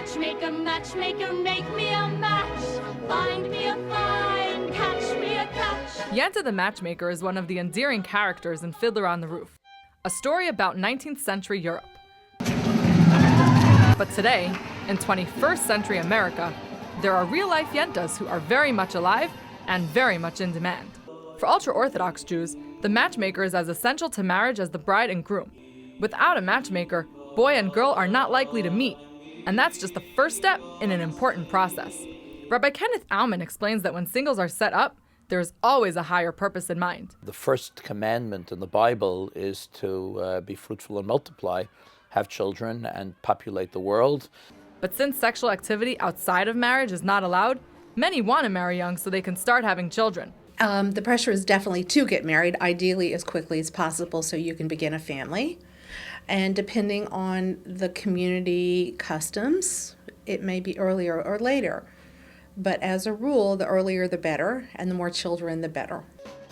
Matchmaker, matchmaker, make me a match. Find me a find, catch me a catch. Yenta the Matchmaker is one of the endearing characters in Fiddler on the Roof, a story about 19th century Europe. But today, in 21st century America, there are real-life Yentas who are very much alive and very much in demand. For ultra-Orthodox Jews, the matchmaker is as essential to marriage as the bride and groom. Without a matchmaker, boy and girl are not likely to meet, and that's just the first step in an important process. Rabbi Kenneth Aumann explains that when singles are set up, there is always a higher purpose in mind. The first commandment in the Bible is to be fruitful and multiply, have children, and populate the world. But since sexual activity outside of marriage is not allowed, many want to marry young so they can start having children. The pressure is definitely to get married, ideally as quickly as possible so you can begin a family. And depending on the community customs, it may be earlier or later. But as a rule, the earlier the better, and the more children the better.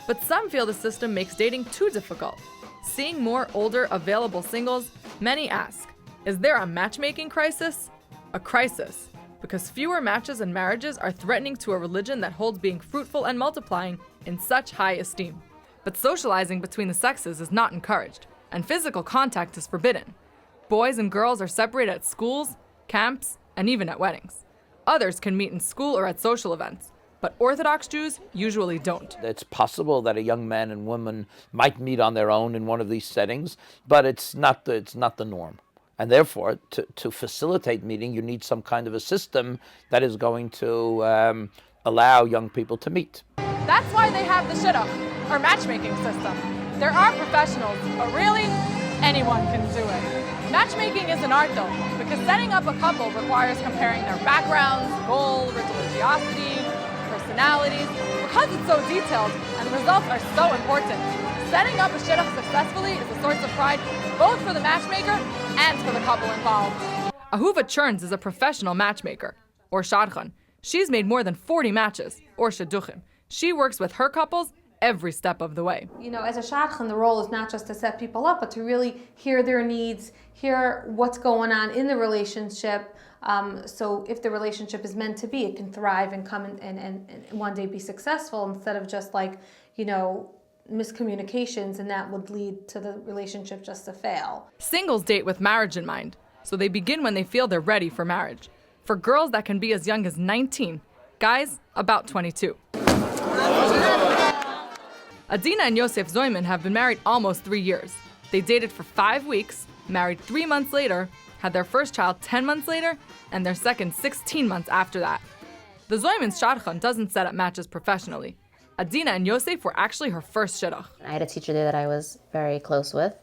But some feel the system makes dating too difficult. Seeing more older, available singles, many ask, is there a matchmaking crisis? A crisis, because fewer matches and marriages are threatening to a religion that holds being fruitful and multiplying in such high esteem. But socializing between the sexes is not encouraged, and physical contact is forbidden. Boys and girls are separated at schools, camps, and even at weddings. Others can meet in school or at social events, but Orthodox Jews usually don't. It's possible that a young man and woman might meet on their own in one of these settings, but it's not the norm. And therefore, to facilitate meeting, you need some kind of a system that is going to allow young people to meet. That's why they have the Shidduch, or matchmaking system. There are professionals, but really, anyone can do it. Matchmaking is an art though, because setting up a couple requires comparing their backgrounds, goals, religiosity, personalities. Because it's so detailed and the results are so important, setting up a Shidduch successfully is a source of pride both for the matchmaker and for the couple involved. Ahuva Cherns is a professional matchmaker, or shadchan. She's made more than 40 matches, or shidduchim. She works with her couples every step of the way. You know, as a shadchan, the role is not just to set people up, but to really hear their needs, hear what's going on in the relationship. So if the relationship is meant to be, it can thrive and come and one day be successful instead of just like, you know, miscommunications, and that would lead to the relationship just to fail. Singles date with marriage in mind, so they begin when they feel they're ready for marriage. For girls, that can be as young as 19, guys, about 22. Adina and Yosef Zoyman have been married almost 3 years. They dated for 5 weeks, married 3 months later, had their first child 10 months later, and their second 16 months after that. The Zoyman's shadchan doesn't set up matches professionally. Adina and Yosef were actually her first shidduch. I had a teacher there that I was very close with,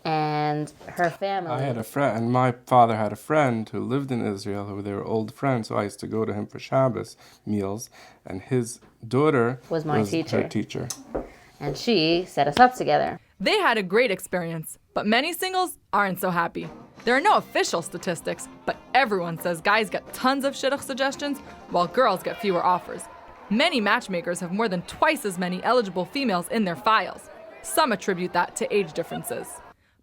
and her family. I had a friend, and my father had a friend who lived in Israel, who they were old friends, so I used to go to him for Shabbos meals, and his daughter was her teacher. And she set us up together. They had a great experience, but many singles aren't so happy. There are no official statistics, but everyone says guys get tons of shidduch suggestions, while girls get fewer offers. Many matchmakers have more than twice as many eligible females in their files. Some attribute that to age differences.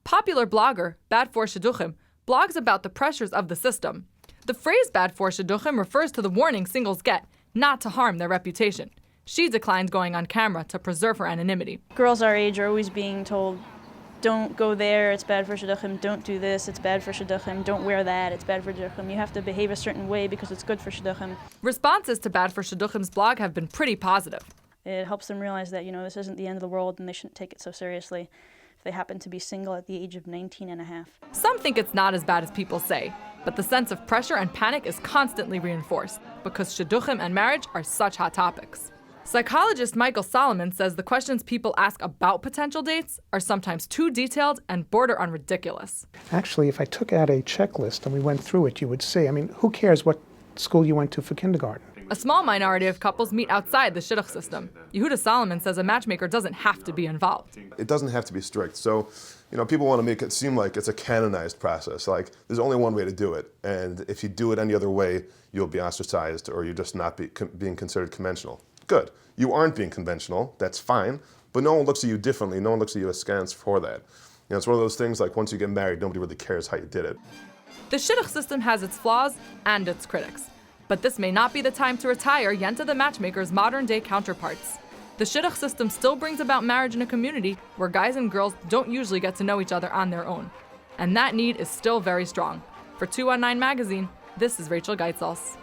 Popular blogger, Bad for Shidduchim, blogs about the pressures of the system. The phrase Bad for Shidduchim refers to the warning singles get, not to harm their reputation. She declined going on camera to preserve her anonymity. Girls our age are always being told, don't go there, it's bad for shidduchim, don't do this, it's bad for shidduchim, don't wear that, it's bad for shidduchim, you have to behave a certain way because it's good for shidduchim. Responses to Bad for Shidduchim's blog have been pretty positive. It helps them realize that, you know, this isn't the end of the world and they shouldn't take it so seriously if they happen to be single at the age of 19 and a half. Some think it's not as bad as people say, but the sense of pressure and panic is constantly reinforced because shidduchim and marriage are such hot topics. Psychologist Michael Solomon says the questions people ask about potential dates are sometimes too detailed and border on ridiculous. Actually, if I took out a checklist and we went through it, you would see, who cares what school you went to for kindergarten? A small minority of couples meet outside the shidduch system. Yehuda Solomon says a matchmaker doesn't have to be involved. It doesn't have to be strict. So, people want to make it seem like it's a canonized process. Like, there's only one way to do it. And if you do it any other way, you'll be ostracized or you're just not being considered conventional. Good. You aren't being conventional. That's fine. But no one looks at you differently. No one looks at you askance for that. It's one of those things like once you get married, nobody really cares how you did it. The Shidduch system has its flaws and its critics, but this may not be the time to retire Yenta the Matchmaker's modern-day counterparts. The Shidduch system still brings about marriage in a community where guys and girls don't usually get to know each other on their own. And that need is still very strong. For 219 Magazine, this is Rachel Geizhals.